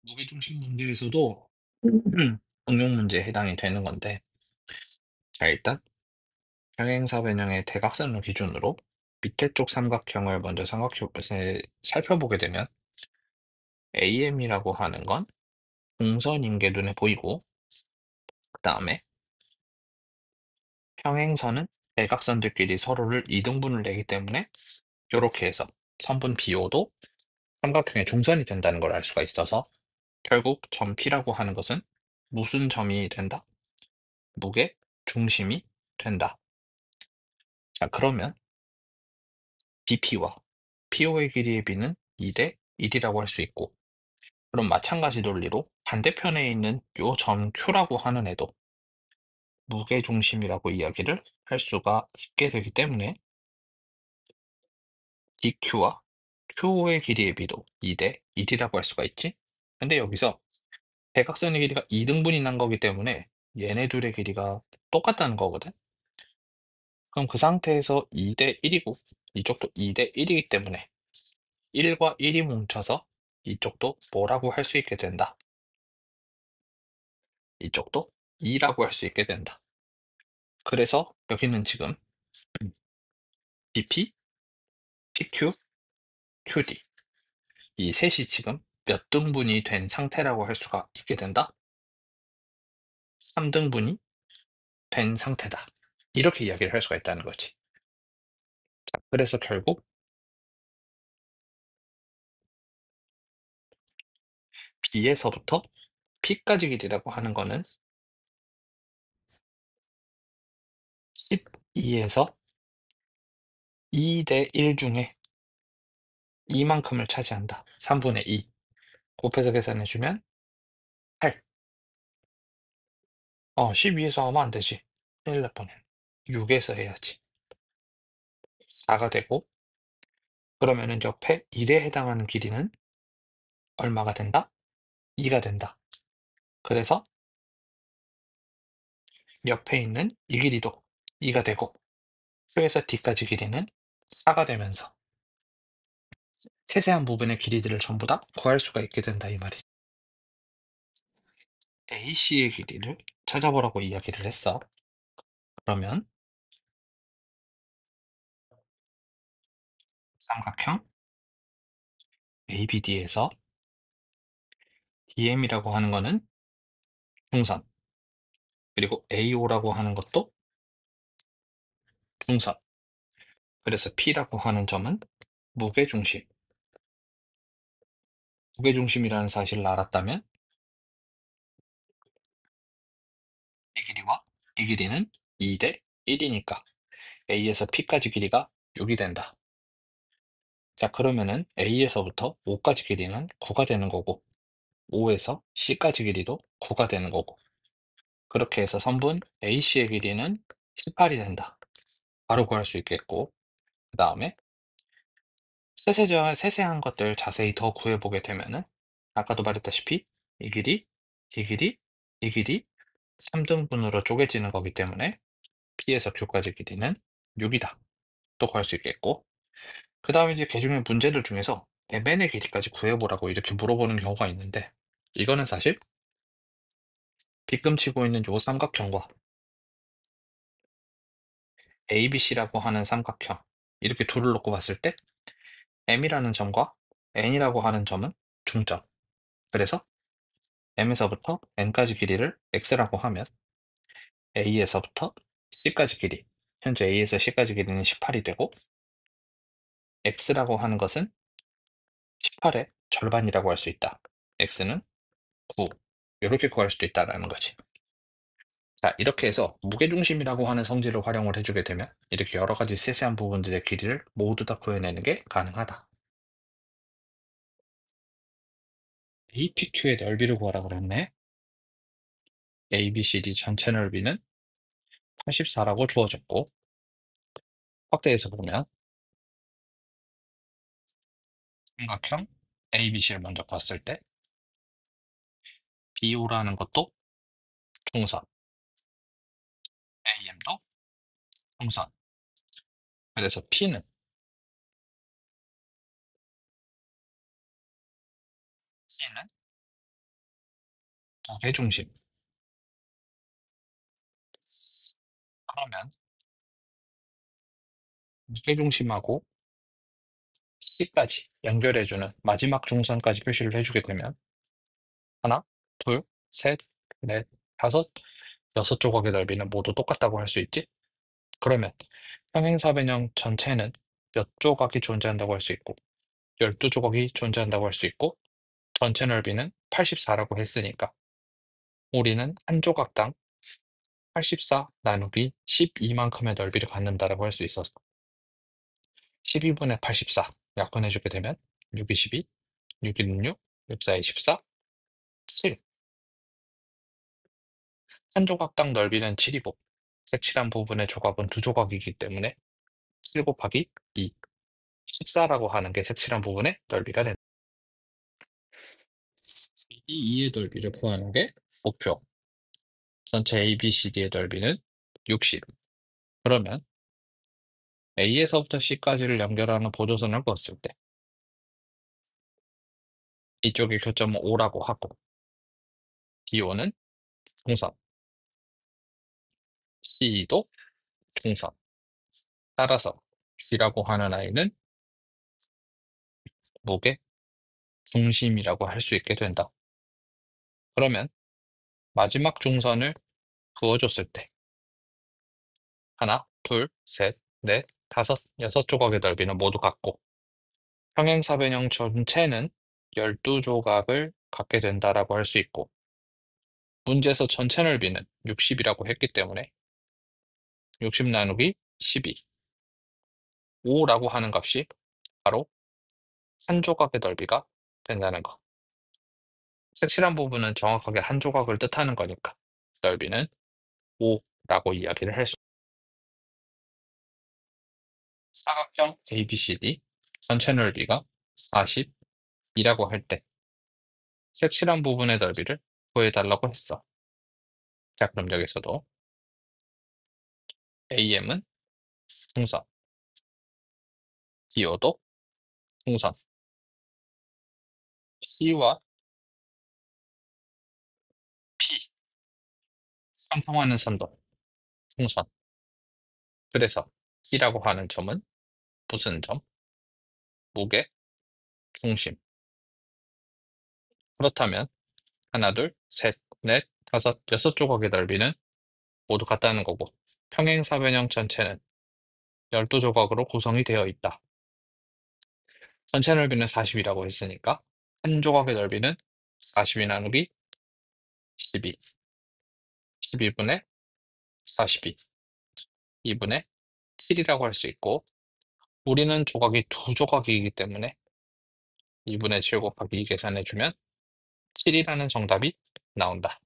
무게중심 문제에서도 응용 문제에 해당이 되는 건데, 자, 일단 평행사 변형의 대각선을 기준으로 밑에 쪽 삼각형을 먼저 삼각형에 살펴보게 되면 AM이라고 하는 건 동선인 게 눈에 보이고, 그 다음에 평행선은 대각선들끼리 서로를 이등분을 내기 때문에 이렇게 해서 선분 BO도 삼각형의 중선이 된다는 걸 알 수가 있어서, 결국 점 P라고 하는 것은 무슨 점이 된다? 무게 중심이 된다. 자, 그러면 BP와 PO의 길이의 B는 2대 1이라고 할 수 있고, 그럼 마찬가지 논리로 반대편에 있는 요 점 Q라고 하는 애도 무게중심이라고 이야기를 할 수가 있게 되기 때문에 DQ와 Q의 길이의 B도 2대 1이라고 할 수가 있지. 근데 여기서 대각선의 길이가 2등분이 난 거기 때문에 얘네 둘의 길이가 똑같다는 거거든. 그럼 그 상태에서 2대 1이고 이쪽도 2대 1이기 때문에 1과 1이 뭉쳐서 이쪽도 뭐라고 할 수 있게 된다. 이쪽도 2라고 할 수 있게 된다. 그래서 여기는 지금 BP, PQ, QD 이 셋이 지금 몇 등분이 된 상태라고 할 수가 있게 된다? 3등분이 된 상태다. 이렇게 이야기를 할 수가 있다는 거지. 자, 그래서 결국 B에서부터 P까지 길이라고 하는 거는 12에서 2대 1 중에 이만큼을 차지한다. 3분의 2. 곱해서 계산해 주면 8. 12에서 하면 안 되지. 큰일 날 뻔했네. 6에서 해야지. 4가 되고, 그러면은 옆에 1에 해당하는 길이는 얼마가 된다? 2가 된다. 그래서 옆에 있는 이 길이도 2가 되고, Q에서 D까지 길이는 4가 되면서 세세한 부분의 길이들을 전부 다 구할 수가 있게 된다 이 말이지. AC의 길이를 찾아보라고 이야기를 했어. 그러면 삼각형 ABD에서 DM이라고 하는 거는 중선, 그리고 AO라고 하는 것도 중선. 그래서 P라고 하는 점은 무게중심. 무게중심이라는 사실을 알았다면 이 길이와 이 길이는 2대 1이니까 A에서 P까지 길이가 6이 된다. 자, 그러면은 A에서부터 O까지 길이는 9가 되는 거고, O에서 C까지 길이도 9가 되는 거고, 그렇게 해서 선분 AC의 길이는 18이 된다. 바로 구할 수 있겠고, 그 다음에 세세한 것들 자세히 더 구해보게 되면은 아까도 말했다시피 이 길이, 이 길이, 이 길이 3등분으로 쪼개지는 거기 때문에 P에서 Q까지 길이는 6이다. 또 구할 수 있겠고, 그 다음에 이제 개중에 문제들 중에서 MN의 길이까지 구해보라고 이렇게 물어보는 경우가 있는데, 이거는 사실 빗금치고 있는 요 삼각형과 ABC라고 하는 삼각형 이렇게 둘을 놓고 봤을 때 M이라는 점과 N이라고 하는 점은 중점. 그래서 M에서부터 N까지 길이를 X라고 하면 A에서부터 C까지 길이, 현재 A에서 C까지 길이는 18이 되고, X라고 하는 것은 18의 절반이라고 할 수 있다. X는 9. 이렇게 구할 수도 있다라는 거지. 자, 이렇게 해서 무게중심이라고 하는 성질을 활용을 해주게 되면 이렇게 여러 가지 세세한 부분들의 길이를 모두 다 구해내는 게 가능하다. APQ의 넓이를 구하라 그랬네. ABCD 전체 넓이는 84라고 주어졌고, 확대해서 보면 삼각형 ABC를 먼저 봤을 때 BO라는 것도 중선, AM도 중선. 그래서 P는 C는 무게중심. 그러면 무게중심하고 C까지 연결해주는 마지막 중선까지 표시를 해주게 되면 하나, 둘, 셋, 넷, 다섯, 여섯 조각의 넓이는 모두 똑같다고 할 수 있지? 그러면 평행사변형 전체는 몇 조각이 존재한다고 할 수 있고 12조각이 존재한다고 할 수 있고 전체 넓이는 84라고 했으니까 우리는 한 조각당 84 나누기 12만큼의 넓이를 갖는다라고 할 수 있어서 12분의 84 약분해주게 되면 6이 12, 6이는 6, 6, 4에 14, 7. 한 조각당 넓이는 7이고 색칠한 부분의 조각은 두 조각이기 때문에 7 곱하기 2, 14라고 하는 게 색칠한 부분의 넓이가 된다. 이 2의 넓이를 구하는 게 목표. 전체 ABCD의 넓이는 60. 그러면 A에서부터 C까지를 연결하는 보조선을 그었을 때 이쪽의 교점은 O라고 하고 DO는 동선, C도 동선. 따라서 G라고 하는 아이는 무게 중심이라고 할 수 있게 된다. 그러면 마지막 중선을 그어줬을 때 하나, 둘, 셋, 넷, 다섯, 여섯 조각의 넓이는 모두 같고 평행사변형 전체는 12조각을 갖게 된다라고 할 수 있고 문제에서 전체 넓이는 60이라고 했기 때문에 60 나누기 12, 5라고 하는 값이 바로 한 조각의 넓이가 된다는 거. 색칠한 부분은 정확하게 한 조각을 뜻하는 거니까 넓이는 5라고 이야기를 할 수. 사각형 ABCD 전체 넓이가 40이라고 할 때 색칠한 부분의 넓이를 구해달라고 했어. 자, 그럼 여기서도 AM은 풍선, DO도 풍선, C와 P, 상통하는 선도, 풍선. 그래서 C라고 하는 점은 무슨 점? 무게, 중심. 그렇다면 하나, 둘, 셋, 넷, 다섯, 여섯 조각의 넓이는 모두 같다는 거고 평행사변형 전체는 12조각으로 구성이 되어 있다. 전체 넓이는 40이라고 했으니까 한 조각의 넓이는 42 나누기 12, 12분의 42, 2분의 7이라고 할 수 있고 우리는 조각이 두 조각이기 때문에 2분의 7 곱하기 2 계산해주면 7이라는 정답이 나온다.